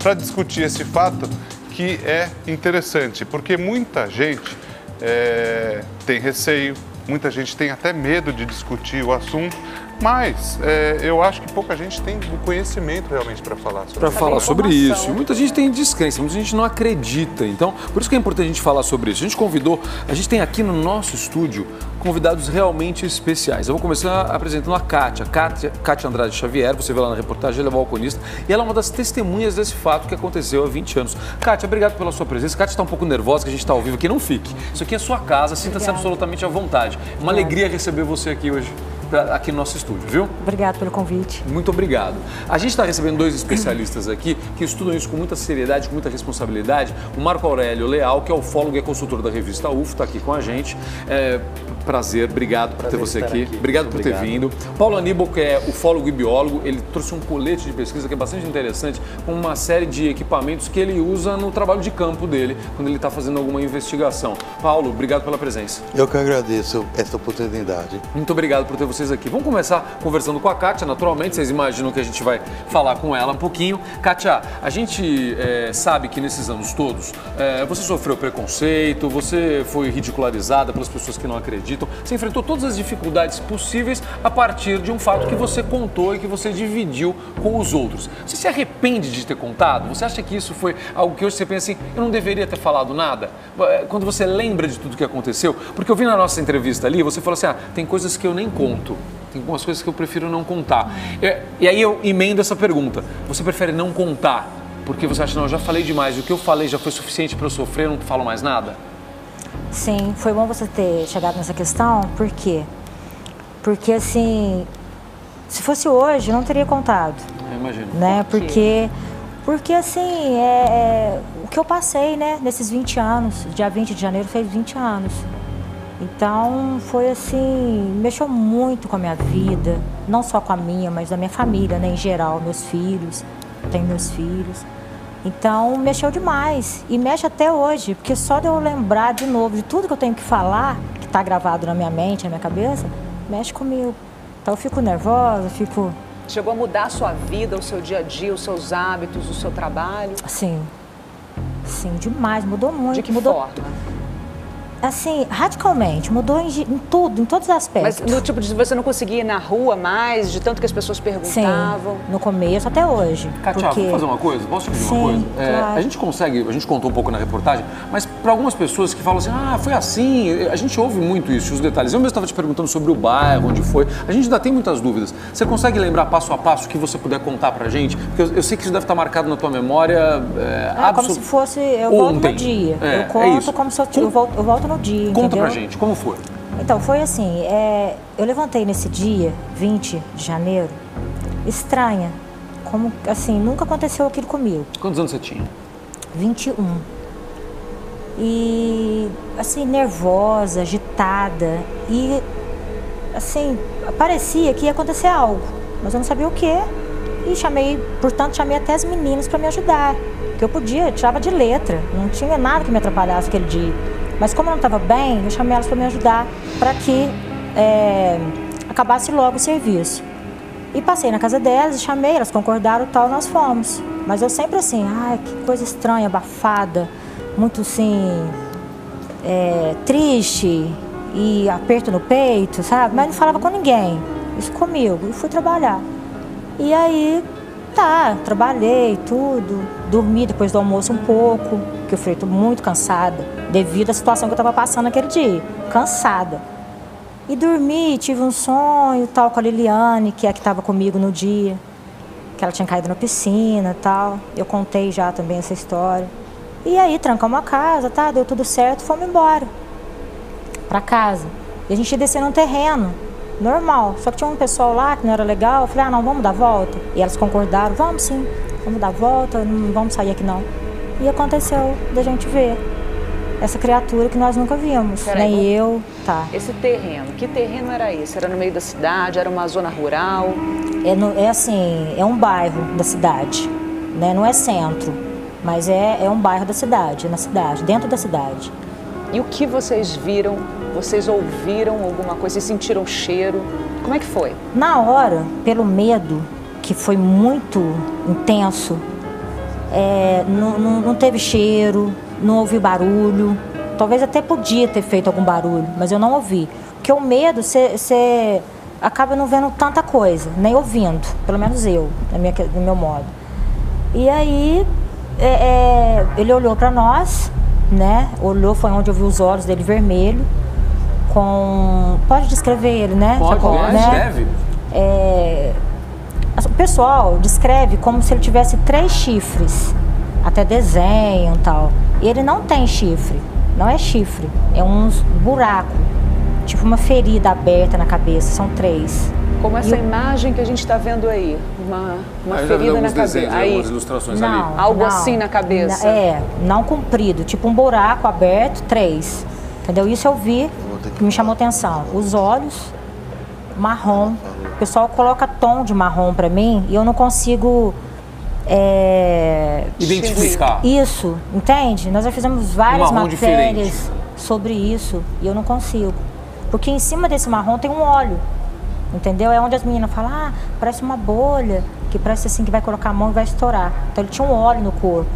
para discutir esse fato que é interessante, porque muita gente tem receio, muita gente tem até medo de discutir o assunto, mas eu acho que pouca gente tem o conhecimento realmente para falar sobre isso. Muita gente tem descrença, muita gente não acredita. Então, por isso que é importante a gente falar sobre isso. A gente tem aqui no nosso estúdio convidados realmente especiais. Eu vou começar apresentando a Kátia Andrade Xavier, você vê lá na reportagem, ela é balconista, e ela é uma das testemunhas desse fato que aconteceu há 20 anos. Kátia, obrigado pela sua presença. Kátia está um pouco nervosa, que a gente está ao vivo aqui, não fique. Isso aqui é sua casa, sinta-se absolutamente à vontade. Uma alegria receber você aqui hoje. Aqui no nosso estúdio, viu? Obrigado pelo convite. Muito obrigado. A gente está recebendo dois especialistas aqui que estudam isso com muita seriedade, com muita responsabilidade. O Marco Aurélio Leal, que é ufólogo e consultor da revista UFO, está aqui com a gente. Prazer, obrigado por ter você aqui. Obrigado por ter vindo. Paulo Aníbal, que é ufólogo e biólogo, ele trouxe um colete de pesquisa que é bastante interessante, com uma série de equipamentos que ele usa no trabalho de campo dele, quando ele está fazendo alguma investigação. Paulo, obrigado pela presença. Eu que agradeço essa oportunidade. Muito obrigado por ter vocês aqui. Vamos começar conversando com a Kátia, naturalmente, vocês imaginam que a gente vai falar com ela um pouquinho. Kátia, a gente sabe que nesses anos todos você sofreu preconceito, você foi ridicularizada pelas pessoas que não acreditam, você enfrentou todas as dificuldades possíveis a partir de um fato que você contou e que você dividiu com os outros. Você se arrepende de ter contado? Você acha que isso foi algo que hoje você pensa assim, eu não deveria ter falado nada? Quando você lembra de tudo que aconteceu? Porque eu vi na nossa entrevista ali, você falou assim, tem coisas que eu nem conto. Tem algumas coisas que eu prefiro não contar. E aí eu emendo essa pergunta. Você prefere não contar porque você acha, não, eu já falei demais, o que eu falei já foi suficiente para eu sofrer, eu não falo mais nada? Sim, foi bom você ter chegado nessa questão, por quê? Porque assim, se fosse hoje, eu não teria contado. Eu imagino. Né? Porque assim, o que eu passei, né, nesses 20 anos, dia 20 de janeiro fez 20 anos. Então, foi assim, mexeu muito com a minha vida, não só com a minha, mas da minha família, né, em geral, meus filhos, tenho meus filhos. Então, mexeu demais e mexe até hoje, porque só de eu lembrar de novo de tudo que eu tenho que falar, que está gravado na minha mente, na minha cabeça, mexe comigo. Então, eu fico nervosa, fico... Chegou a mudar a sua vida, o seu dia a dia, os seus hábitos, o seu trabalho? Sim, demais, mudou muito. De que forma? Assim, radicalmente, mudou em tudo, em todos os aspectos. Mas no tipo de você não conseguia ir na rua mais, de tanto que as pessoas perguntavam? Sim, no começo, até hoje. Kátia, vamos fazer uma coisa? Posso te pedir uma coisa? Claro. A gente contou um pouco na reportagem, mas para algumas pessoas que falam assim, foi assim, a gente ouve muito isso, os detalhes. Eu mesmo estava te perguntando sobre o bairro, onde foi, a gente ainda tem muitas dúvidas. Você consegue lembrar passo a passo o que você puder contar pra gente? Porque eu sei que isso deve estar marcado na tua memória. Como se fosse, eu volto no dia. Eu conto como se eu volto no dia, Conta entendeu? pra gente, como foi? Então, foi assim, eu levantei nesse dia, 20 de janeiro, estranha, como assim, nunca aconteceu aquilo comigo. Quantos anos você tinha? 21. E, assim, nervosa, agitada e, assim, parecia que ia acontecer algo, mas eu não sabia o quê. E chamei até as meninas para me ajudar, que eu podia, eu tirava de letra, não tinha nada que me atrapalhasse aquele dia. Mas como eu não estava bem, eu chamei elas para me ajudar para que acabasse logo o serviço. E passei na casa delas e chamei, elas concordaram e tal, nós fomos. Mas eu sempre assim, que coisa estranha, abafada, muito assim, triste e aperto no peito, sabe? Mas não falava com ninguém, isso comigo, e fui trabalhar. E aí, trabalhei tudo, dormi depois do almoço um pouco, porque eu fui muito cansada, devido à situação que eu estava passando naquele dia, cansada. E dormi, tive um sonho tal com a Liliane, que é a que estava comigo no dia, que ela tinha caído na piscina e tal. Eu contei já também essa história. E aí trancamos a casa, deu tudo certo, fomos embora para casa. E a gente ia descer num terreno normal, só que tinha um pessoal lá que não era legal. Eu falei, não, vamos dar volta? E elas concordaram, vamos sim, vamos dar volta, não vamos sair aqui não. E aconteceu da gente ver essa criatura que nós nunca vimos, nem eu, Esse terreno, que terreno era esse? Era no meio da cidade, era uma zona rural? É um bairro da cidade, né? Não é centro, mas é um bairro da cidade, na cidade, dentro da cidade. E o que vocês viram? Vocês ouviram alguma coisa? Vocês sentiram o cheiro? Como é que foi? Na hora, pelo medo, que foi muito intenso, não teve cheiro, não ouvi barulho. Talvez até podia ter feito algum barulho, mas eu não ouvi. Porque o medo, você acaba não vendo tanta coisa, nem ouvindo, pelo menos eu, do meu modo. E aí, ele olhou para nós, né? Olhou, foi onde eu vi os olhos dele vermelho, Pode descrever ele, né? Pode, deve. O pessoal descreve como se ele tivesse 3 chifres, até desenho e tal. E ele não tem chifre, não é chifre, é uns buracos, tipo uma ferida aberta na cabeça, são 3. Como essa imagem que a gente está vendo aí, uma ferida na cabeça. Aí, algumas ilustrações não, ali. Algo assim na cabeça. Não comprido, tipo um buraco aberto, 3. Entendeu? Isso eu vi, que me chamou atenção. Os olhos, marrom. O pessoal coloca tom de marrom pra mim e eu não consigo identificar. Isso, entende? Nós já fizemos várias matérias diferente sobre isso e eu não consigo. Porque em cima desse marrom tem um óleo, entendeu? É onde as meninas falam, parece uma bolha, que parece assim que vai colocar a mão e vai estourar. Então ele tinha um óleo no corpo.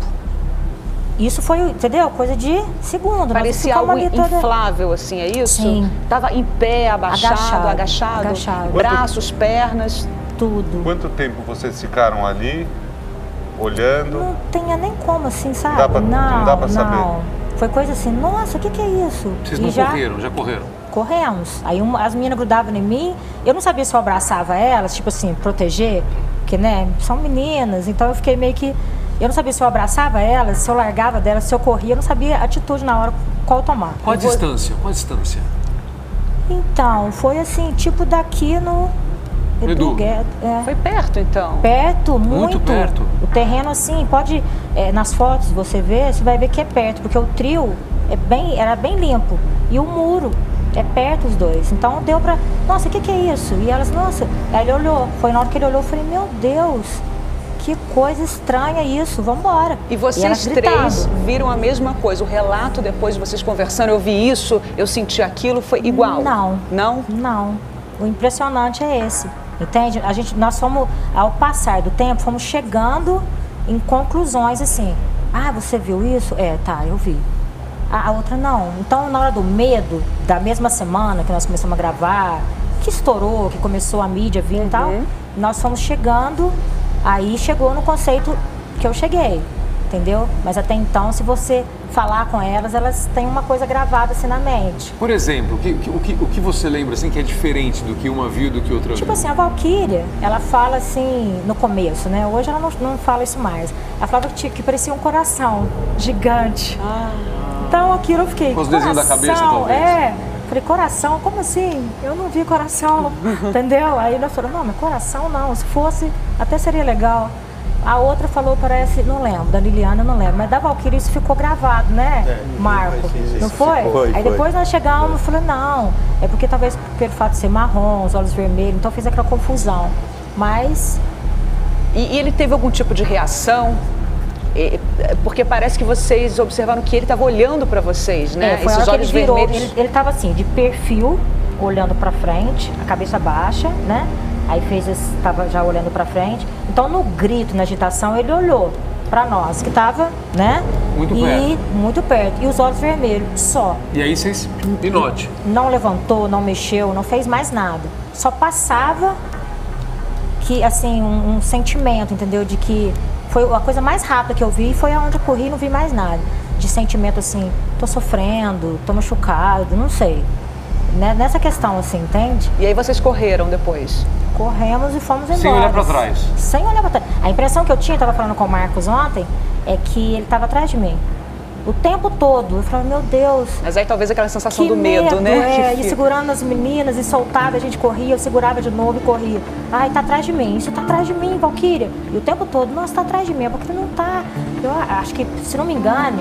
Isso foi, entendeu? Coisa de segundo. Parecia algo inflável, assim, é isso? Sim. Tava em pé, agachado. Braços, pernas. Tudo. Quanto tempo vocês ficaram ali, olhando? Não tinha nem como, assim, sabe? Não dá pra saber. Foi coisa assim, nossa, o que é isso? Vocês não correram, já correram? Corremos. Aí as meninas grudavam em mim, eu não sabia se eu abraçava elas, tipo assim, proteger, porque, né, são meninas, então eu fiquei meio que... Eu não sabia se eu abraçava elas, se eu largava delas, se eu corria, eu não sabia a atitude na hora qual tomar. Qual a distância? Qual a distância? Então, foi assim, tipo daqui no... Edu. Foi perto, então? Perto, muito. Perto. O terreno, assim, pode... nas fotos você vê, você vai ver que é perto, porque o trio era bem limpo. E o muro é perto os dois. Então deu pra... Nossa, o que é isso? E elas, nossa... Aí ele olhou. Foi na hora que ele olhou, eu falei, meu Deus... Que coisa estranha isso, vamos embora. E vocês 3 viram a mesma coisa? O relato depois de vocês conversando, eu vi isso, eu senti aquilo, foi igual? Não. Não? Não. O impressionante é esse, entende? Nós fomos, ao passar do tempo, fomos chegando em conclusões assim. Você viu isso? Tá, eu vi. A outra não. Então, na hora do medo, da mesma semana que nós começamos a gravar, que estourou, que começou a mídia vir e tal, nós fomos chegando... Aí chegou no conceito que eu cheguei, entendeu? Mas até então, se você falar com elas, elas têm uma coisa gravada assim na mente. Por exemplo, o que você lembra assim que é diferente do que uma viu e do que outra viu? Tipo assim, a Valquíria, ela fala assim, no começo, né? Hoje ela não fala isso mais. Ela falava que parecia um coração gigante. Então aquilo eu fiquei, com os desenhos da cabeça, talvez. Falei, coração? Como assim? Eu não vi coração, entendeu? Aí nós falamos, não, mas coração não, se fosse, até seria legal. A outra falou, parece, não lembro, da Liliana eu não lembro, mas da Valquíria isso ficou gravado, né, Marco? Não foi? Aí depois nós chegamos e falei, não, é porque talvez pelo fato de ser marrom, os olhos vermelhos, então fez aquela confusão. Mas... E ele teve algum tipo de reação? Porque parece que vocês observaram que ele estava olhando para vocês, né? Foi esses olhos ele virou, vermelhos. Ele estava assim, de perfil, olhando para frente, a cabeça baixa, né? Aí estava já olhando para frente. Então, no grito, na agitação, ele olhou para nós, que estava, né? Muito perto. E os olhos vermelhos, só. E aí vocês, pinote. Não levantou, não mexeu, não fez mais nada. Só passava que, assim, um sentimento, entendeu? De que foi a coisa mais rápida que eu vi, foi aonde eu corri e não vi mais nada. De sentimento assim, tô sofrendo, tô machucado, não sei. Nessa questão, assim, entende? E aí vocês correram depois? Corremos e fomos embora. Sem olhar pra trás? Sem olhar pra trás. A impressão que eu tinha, tava falando com o Marcos ontem, é que ele tava atrás de mim. O tempo todo. Eu falava, meu Deus. Mas aí talvez aquela sensação do medo, né? E segurando as meninas e soltava, a gente corria, eu segurava de novo e corria. Ai, tá atrás de mim, isso tá atrás de mim, Valquíria. E o tempo todo, nossa, tá atrás de mim, a Valquíria não tá. Eu acho que, se não me engane,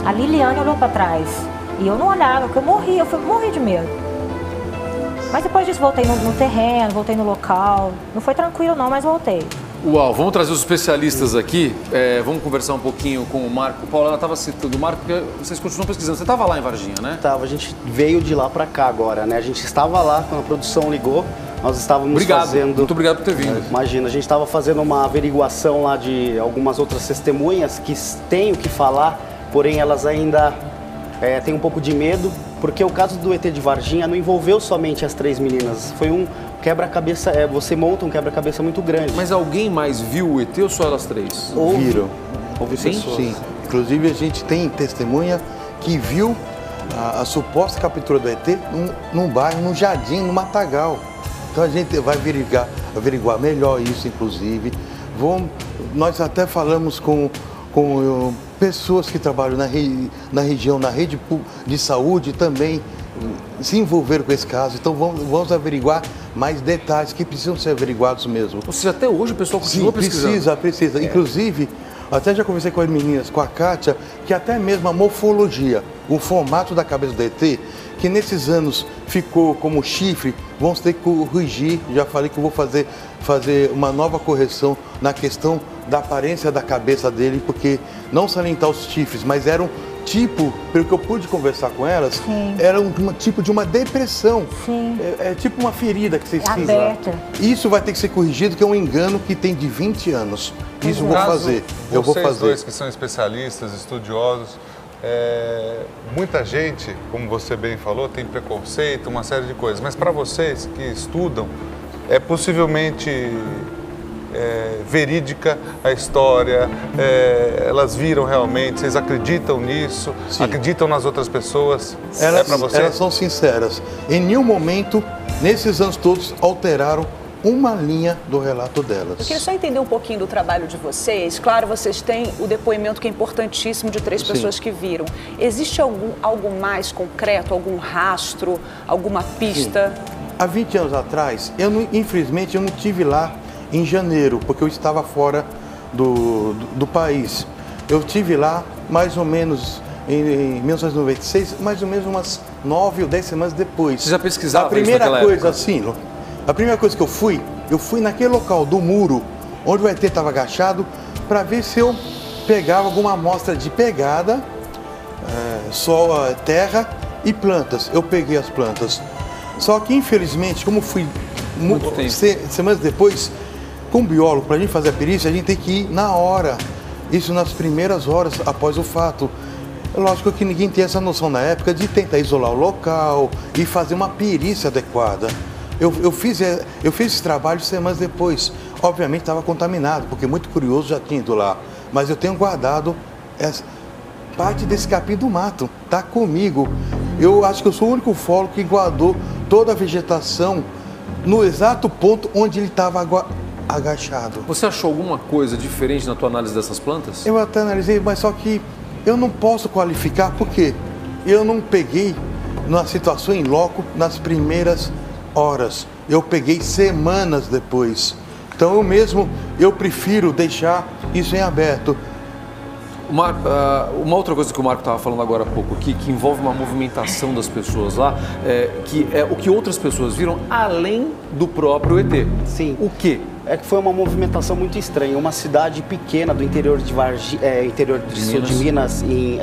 a Liliane olhou pra trás. E eu não olhava, porque eu morri de medo. Mas depois disso voltei no terreno, voltei no local. Não foi tranquilo não, mas voltei. Uau, vamos trazer os especialistas aqui, vamos conversar um pouquinho com o Marco. Paulo, ela estava citando o Marco, porque vocês continuam pesquisando. Você estava lá em Varginha, né? Tava, a gente veio de lá para cá agora, né? A gente estava lá quando a produção ligou Nós estávamos Obrigado, fazendo... muito obrigado por ter vindo. Imagina, a gente estava fazendo uma averiguação lá de algumas outras testemunhas que têm o que falar, porém elas ainda têm um pouco de medo, porque o caso do ET de Varginha não envolveu somente as 3 meninas, foi um quebra-cabeça, você monta um quebra-cabeça muito grande. Mas alguém mais viu o ET ou só elas 3? Viram. Houve pessoas. Sim. Inclusive a gente tem testemunha que viu a suposta captura do ET num bairro, num jardim, no Matagal. Então a gente vai averiguar melhor isso, inclusive. Nós até falamos com pessoas que trabalham na região, na rede de saúde também se envolveram com esse caso. Então vamos averiguar mais detalhes que precisam ser averiguados mesmo. Ou seja, até hoje o pessoal continua pesquisando. Precisa. Inclusive, até já conversei com as meninas, com a Kátia, que até mesmo a morfologia, o formato da cabeça do ET, que nesses anos ficou como chifre, vamos ter que corrigir. Já falei que eu vou fazer uma nova correção na questão da aparência da cabeça dele, porque não salientar os chifres, mas era um tipo, pelo que eu pude conversar com elas, era um tipo de uma depressão. Sim. É tipo uma ferida que vocês Aberta. fizeram. Isso vai ter que ser corrigido, que é um engano que tem de 20 anos. Isso eu vou fazer. Vocês dois que são especialistas, estudiosos, muita gente, como você bem falou, tem preconceito, uma série de coisas. Mas para vocês que estudam, é possivelmente verídica a história, elas viram realmente, vocês acreditam nisso, Sim. acreditam nas outras pessoas? Elas, para vocês? elas são sinceras. Em nenhum momento, nesses anos todos, alteraram uma linha do relato delas. Eu queria só entender um pouquinho do trabalho de vocês. Claro, vocês têm o depoimento que é importantíssimo de 3 pessoas que viram. Existe algo mais concreto, algum rastro, alguma pista? Sim. Há 20 anos atrás, infelizmente, eu não estive lá em janeiro, porque eu estava fora do país. Eu estive lá mais ou menos em 1996, mais ou menos umas 9 ou 10 semanas depois. Você já pesquisava A primeira isso naquela coisa, época? assim, a primeira coisa que eu fui naquele local do muro, onde o ET estava agachado, para ver se eu pegava alguma amostra de pegada, terra e plantas. Eu peguei as plantas. Só que, infelizmente, como fui semanas depois, com o biólogo, para a gente fazer a perícia, a gente tem que ir na hora. Isso nas primeiras horas após o fato. Lógico que ninguém tem essa noção na época de tentar isolar o local e fazer uma perícia adequada. Eu fiz esse trabalho semanas depois. Obviamente estava contaminado, porque muito curioso já tinha ido lá. Mas eu tenho guardado parte desse capim do mato. Está comigo. Eu acho que eu sou o único ufólogo que guardou toda a vegetação no exato ponto onde ele estava agachado. Você achou alguma coisa diferente na tua análise dessas plantas? Eu até analisei, mas só que eu não posso qualificar porque eu não peguei na situação em loco nas primeiras horas. Eu peguei semanas depois. Então eu prefiro deixar isso em aberto. Uma outra coisa que o Marco estava falando agora há pouco aqui, que envolve uma movimentação das pessoas lá, que é o que outras pessoas viram além do próprio ET. Sim. O quê? É que foi uma movimentação muito estranha. Uma cidade pequena do interior de interior de Minas, em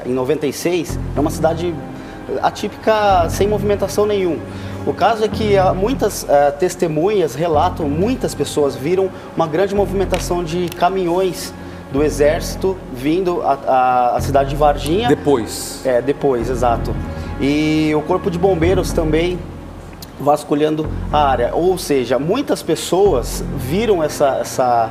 96, é uma cidade atípica, sem movimentação nenhuma. O caso é que muitas testemunhas relatam, muitas pessoas viram uma grande movimentação de caminhões do Exército vindo à cidade de Varginha. Depois? Depois, exato. E o Corpo de Bombeiros também vasculhando a área. Ou seja, muitas pessoas viram essa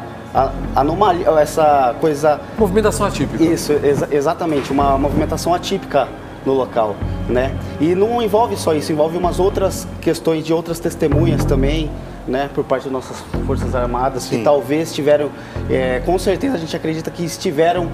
anomalia, essa coisa... Movimentação atípica. Isso, exatamente, uma movimentação atípica no local, né? E não envolve só isso, envolve umas outras questões de outras testemunhas também, né, por parte das nossas Forças Armadas, Sim. que talvez tiveram, com certeza a gente acredita que estiveram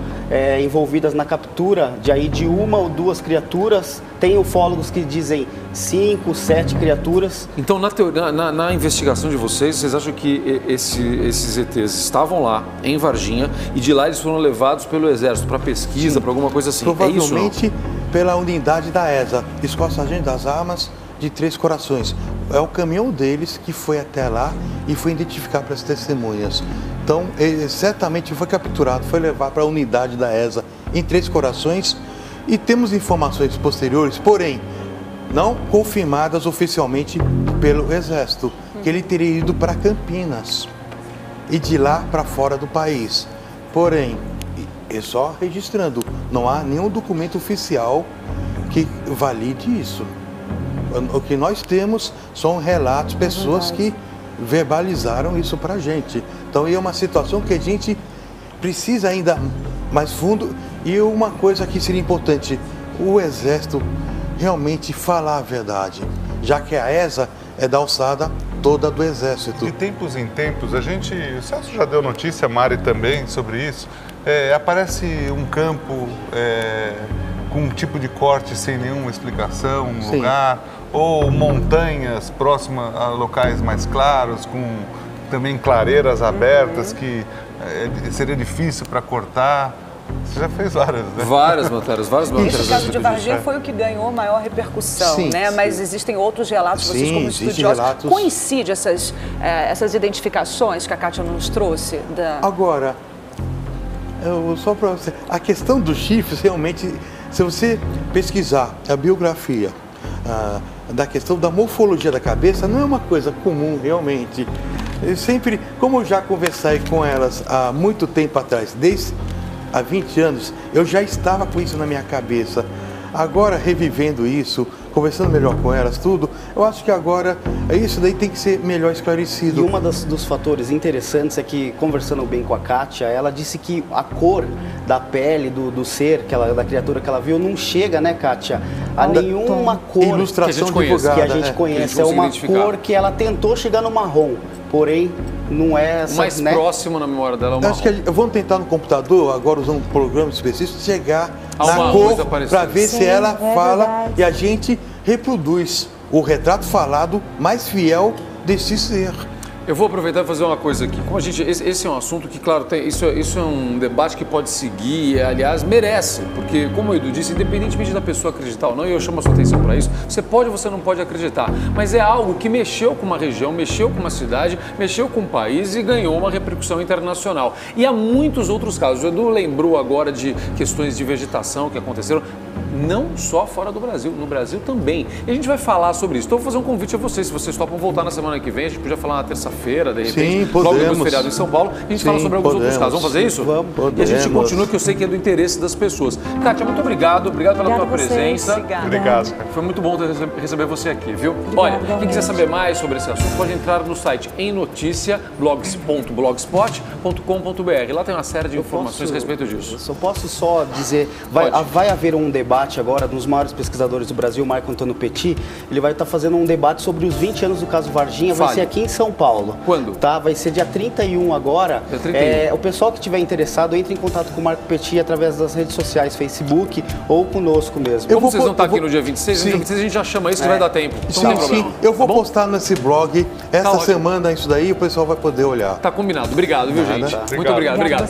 envolvidas na captura de uma ou duas criaturas. Tem ufólogos que dizem 5, 7 criaturas. Então, na investigação de vocês acham que esses ETs estavam lá, em Varginha, e de lá eles foram levados pelo Exército para pesquisa, para alguma coisa assim? Provavelmente pela unidade da ESA, Escola Sargento das Armas de Três Corações. É o caminhão deles que foi até lá e foi identificar para as testemunhas. Então, ele certamente foi capturado, foi levado para a unidade da ESA em Três Corações, e temos informações posteriores, porém, não confirmadas oficialmente pelo Exército, porque ele teria ido para Campinas e de lá para fora do país. Porém, é só registrando, não há nenhum documento oficial que valide isso. O que nós temos são relatos, pessoas que verbalizaram isso para a gente. Então é uma situação que a gente precisa ainda mais fundo. E uma coisa que seria importante, o Exército realmente falar a verdade, já que a ESA é da alçada toda do Exército. De tempos em tempos, o Celso já deu notícia, a Mari também, sobre isso, aparece um campo com um tipo de corte sem nenhuma explicação no lugar, ou montanhas próximas a locais mais claros, com também clareiras abertas que seria difícil para cortar. Você já fez várias, né? Várias matérias. Esse caso de Varginha foi o que ganhou maior repercussão, né? Mas existem outros relatos, vocês como estudiosos, coincide essas identificações que a Kátia nos trouxe? Agora, só para você, a questão dos chifres, realmente, se você pesquisar a biografia da questão da morfologia da cabeça, não é uma coisa comum, realmente. Eu sempre, como eu já conversei com elas há muito tempo atrás, desde há 20 anos, eu já estava com isso na minha cabeça. Agora, revivendo isso, conversando melhor com elas, tudo, eu acho que agora isso daí tem que ser melhor esclarecido. E uma dos fatores interessantes é que, conversando bem com a Kátia, ela disse que a cor da pele do ser, da criatura que ela viu, não chega, né, Kátia, a nenhuma cor ilustração que a gente conhece. É uma cor que ela tentou chegar no marrom, porém não é essa, o mais próximo na memória dela é o marrom. Acho que vamos tentar no computador, agora usando um programa específico, chegar na cor para ver se ela fala e a gente reproduz o retrato falado mais fiel desse ser. Eu vou aproveitar e fazer uma coisa aqui. Como esse é um assunto que, claro, isso é um debate que pode seguir, aliás, merece, porque, como o Edu disse, independentemente da pessoa acreditar ou não, e eu chamo a sua atenção para isso, você pode ou você não pode acreditar, mas é algo que mexeu com uma região, mexeu com uma cidade, mexeu com um país e ganhou uma repercussão internacional. E há muitos outros casos. O Edu lembrou agora de questões de vegetação que aconteceram, não só fora do Brasil, no Brasil também. E a gente vai falar sobre isso. Então, eu vou fazer um convite a vocês, se vocês topam voltar na semana que vem, a gente podia falar na terça-feira, de repente, logo depois do feriado em São Paulo, a gente fala sobre alguns outros casos. Vamos fazer isso? Vamos. E a gente continua, que eu sei que é do interesse das pessoas. Kátia, muito obrigado pela tua presença. Obrigado. Foi muito bom receber você aqui, viu? Olha, quem quiser saber mais sobre esse assunto, pode entrar no site emnoticia.blogspot.com.br. Lá tem uma série de informações a respeito disso. Eu posso só dizer, vai haver um debate agora dos maiores pesquisadores do Brasil, Marco Antônio Petit. Ele vai estar fazendo um debate sobre os 20 anos do caso Varginha. Vai ser aqui em São Paulo. Quando? Vai ser dia 31 agora. Dia 31. O pessoal que estiver interessado, entre em contato com o Marco Petit através das redes sociais, Facebook ou conosco mesmo. Como vocês vão estar aqui no dia 26, no dia 26 a gente já chama isso que vai dar tempo. Então não tem problema. Eu vou postar nesse blog essa semana isso daí, o pessoal vai poder olhar. Tá combinado. Obrigado, viu, gente? Muito obrigado.